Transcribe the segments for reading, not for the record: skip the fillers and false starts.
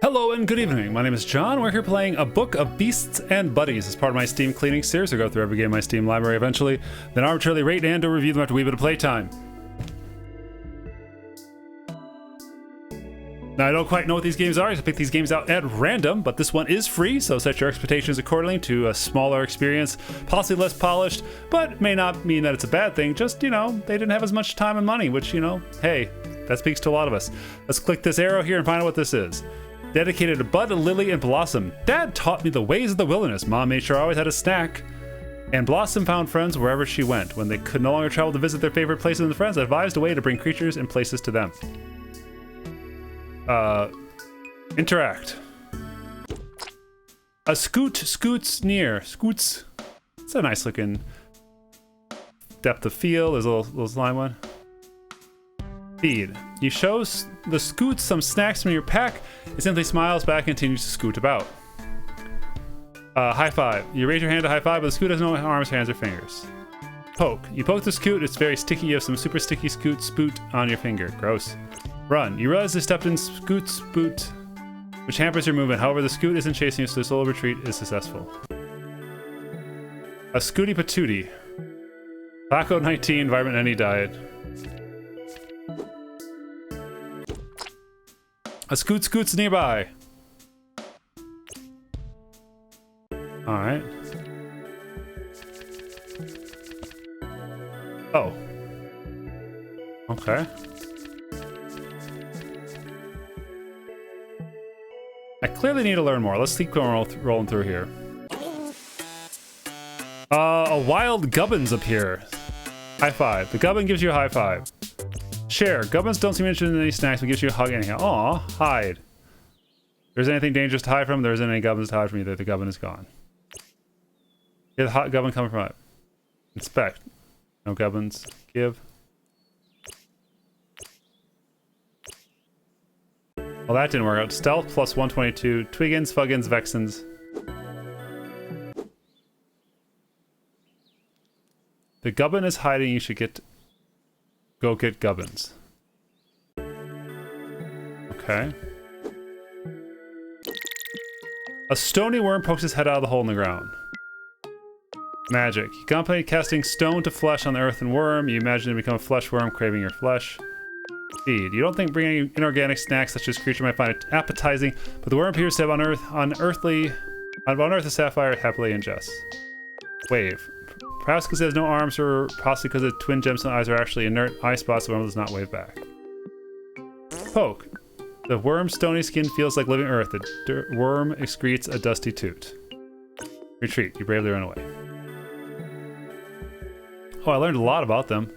Hello and good evening. My name is John. We're here playing A Book of Beasts and Buddies as part of my Steam cleaning series. I go through every game in my Steam library eventually, then arbitrarily rate and or review them after a wee bit of playtime. Now, I don't quite know what these games are. I pick these games out at random, but this one is free, so set your expectations accordingly to a smaller experience, possibly less polished, but may not mean that it's a bad thing. Just, you know, they didn't have as much time and money, which, you know, hey, that speaks to a lot of us. Let's click this arrow here and find out what this is. Dedicated to Bud, Lily, and Blossom. Dad taught me the ways of the wilderness. Mom made sure I always had a snack. And Blossom found friends wherever she went. When they could no longer travel to visit their favorite places and friends, advised a way to bring creatures and places to them. Interact. A scoots near. Scoots. It's a nice looking depth of field. There's a little slime one. Feed. You show the scoots some snacks from your pack. It simply smiles back and continues to scoot about. High five. You raise your hand to high five, but the scoot has no arms, hands, or fingers. Poke. You poke the scoot. It's very sticky. You have some super sticky scoot spoot on your finger. Gross. Run. You realize they stepped in scoot's boot, which hampers your movement. However, the scoot isn't chasing you, so the solo retreat is successful. A Scooty Patootie. Taco 19, environment any diet. A scoots nearby. Alright. Oh. Okay. I clearly need to learn more. Let's keep rolling through here. A wild gubbins appear. High five. The gubbin gives you a high five. Share. Gubbins don't seem interested in any snacks, but gives you a hug anyhow. Aw, hide. If there's anything dangerous to hide from, there isn't any gubbins to hide from either. The gubbin is gone. Get the hot gubbin coming from it. Inspect. No gubbins. Give. Well, that didn't work out. Stealth plus 122. Twiggins, Fuggins, Vexens. The gubbin is hiding. You should go get gubbins. Okay. A stony worm pokes his head out of the hole in the ground. Magic. You contemplate casting stone to flesh on the earthen worm. You imagine it become a flesh worm craving your flesh. Feed. You don't think bringing inorganic snacks such as creature might find it appetizing, but the worm appears to have unearthed a sapphire happily ingests. Wave. Perhaps because it has no arms, or possibly because the twin gemstone eyes are actually inert eye spots, the worm does not wave back. Poke. The worm's stony skin feels like living earth. The worm excretes a dusty toot. Retreat. You bravely run away. Oh, I learned a lot about them.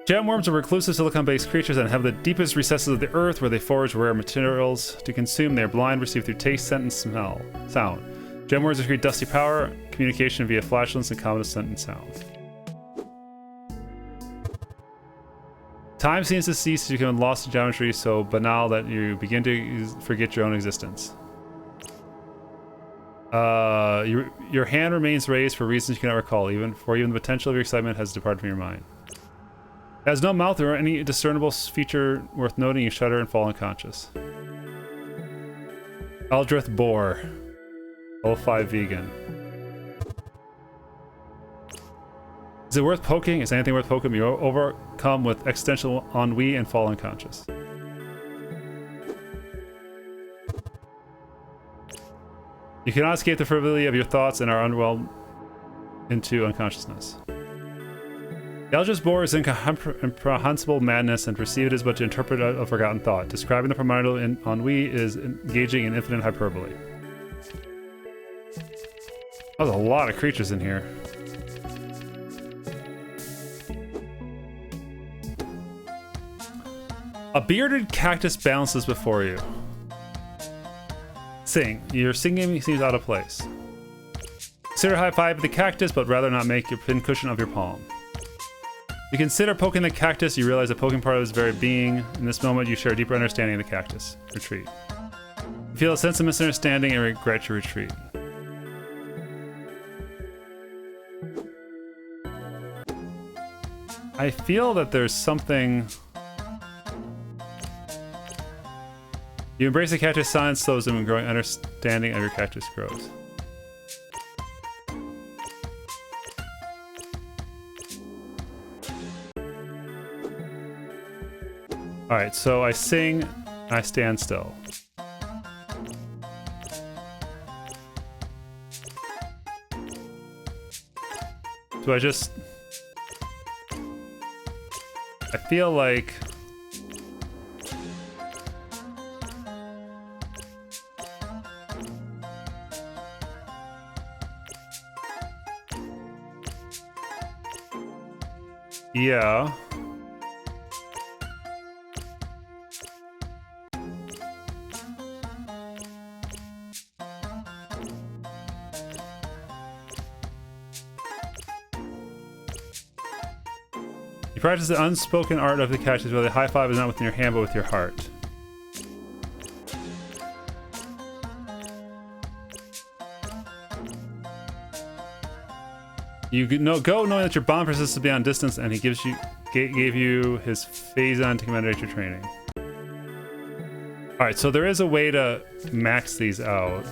Gem worms are reclusive silicon-based creatures that have the deepest recesses of the earth where they forage rare materials to consume. They are blind, receive through taste, scent, and sound. Gem worms secrete dusty power, communication via flatulence, and common scent and sound. Time seems to cease to become lost in geometry so banal that you begin to forget your own existence. Your hand remains raised for reasons you cannot recall, even the potential of your excitement has departed from your mind. It has no mouth or any discernible feature worth noting. You shudder and fall unconscious. Eldrith Boar. Level 5 vegan. Is it worth poking? Is anything worth poking? You overcome with existential ennui and fall unconscious. You cannot escape the frivolity of your thoughts and are underwhelmed into unconsciousness. The Eldritch Boar is incomprehensible madness, and perceive it as but to interpret a forgotten thought. Describing the primordial ennui is engaging in infinite hyperbole. There's a lot of creatures in here. A bearded cactus balances before you. Sing. Your singing seems out of place. Consider high five the cactus, but rather not make your pincushion of your palm. You consider poking the cactus. You realize the poking part of his very being. In this moment, you share a deeper understanding of the cactus. Retreat. You feel a sense of misunderstanding and regret your retreat. I feel that there's something You embrace the cactus, science slows them, and growing understanding of your cactus grows. Alright, so I sing, I stand still. Do I just... I feel like... Yeah. You practice the unspoken art of the cactus, where the high five is not within your hand but with your heart. You go knowing that your bond persists beyond distance, and he gave you his Phazon to commemorate your training. Alright, so there is a way to max these out.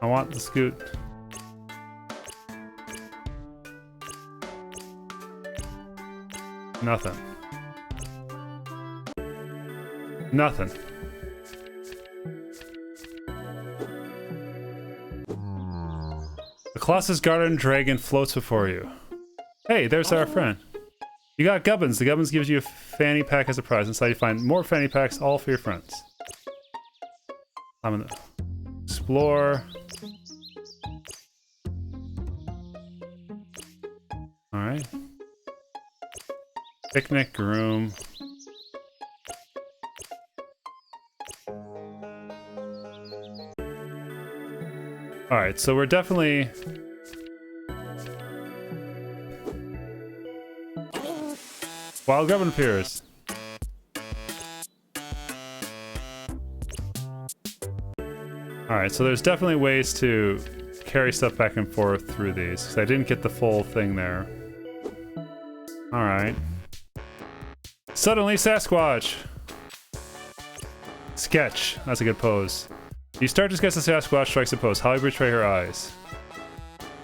I want the scoot. Nothing. Nothing. The Colossus Garden Dragon floats before you. Hey, there's our friend. You got Gubbins. The Gubbins gives you a fanny pack as a prize. Inside you find more fanny packs, all for your friends. I'm gonna explore. Alright. Picnic room. Alright, so we're definitely... Wild Gubbin appears. Alright, so there's definitely ways to carry stuff back and forth through these, because I didn't get the full thing there. Alright. Suddenly Sasquatch! Sketch. That's a good pose. You start to sketch the Sasquatch strikes a pose. How you betray her eyes.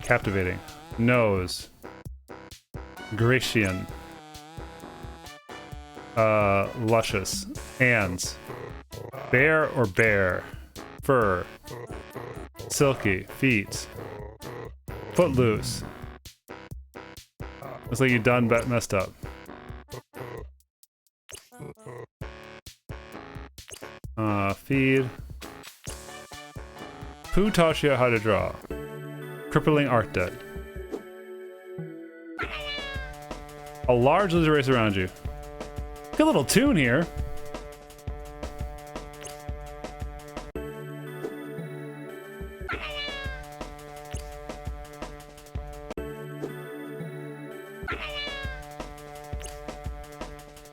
Captivating. Nose. Gratian. Luscious. Hands. Bear or bear. Fur. Silky. Feet. Footloose. Looks like you done messed up. Feed. Who taught you how to draw? Crippling art debt. A large lizard race around you. Good little tune here.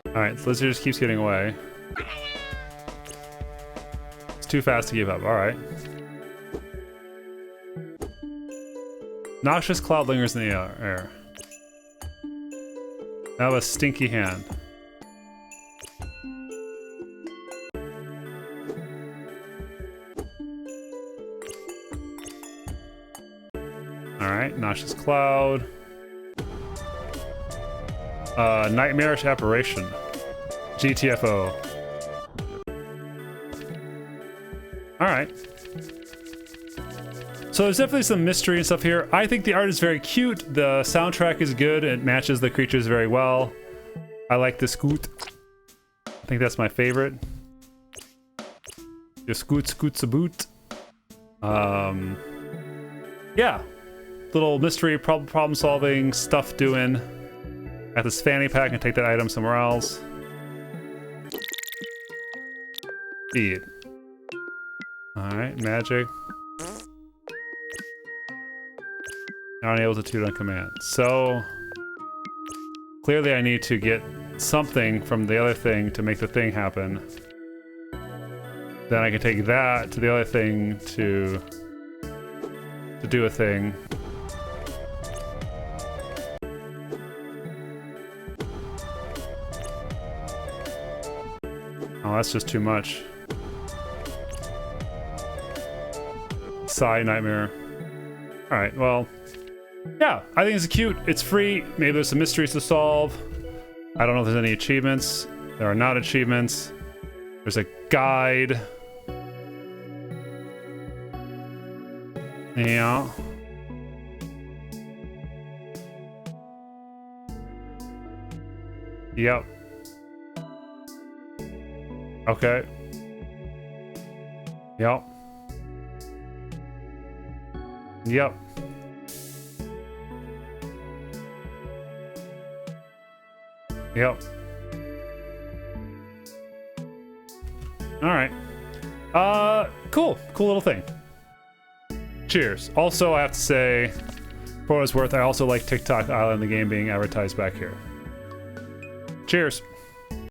Alright, the lizard just keeps getting away. It's too fast to give up, alright. Noxious cloud lingers in the air. I have a stinky hand. Alright, noxious cloud. Nightmarish apparition. GTFO. Alright. So there's definitely some mystery and stuff here. I think the art is very cute. The soundtrack is good. It matches the creatures very well. I like the scoot. I think that's my favorite. The scoot's a boot. Yeah. Little mystery problem solving stuff doing. Got this fanny pack and take that item somewhere else. Feed. Alright, magic. Not unable to toot on command. So Clearly I need to get something from the other thing to make the thing happen. Then I can take that to the other thing to do a thing. Oh, that's just too much. Sigh, nightmare. Alright, well, yeah, I think it's cute. It's free. Maybe there's some mysteries to solve. I don't know if there's any achievements. There are not achievements. There's a guide. Yeah. Yep. Okay. Yep. Yep. Yep. All right. Cool. Cool little thing. Cheers. Also, I have to say, for what it's worth, I also like TikTok Island, the game being advertised back here. Cheers.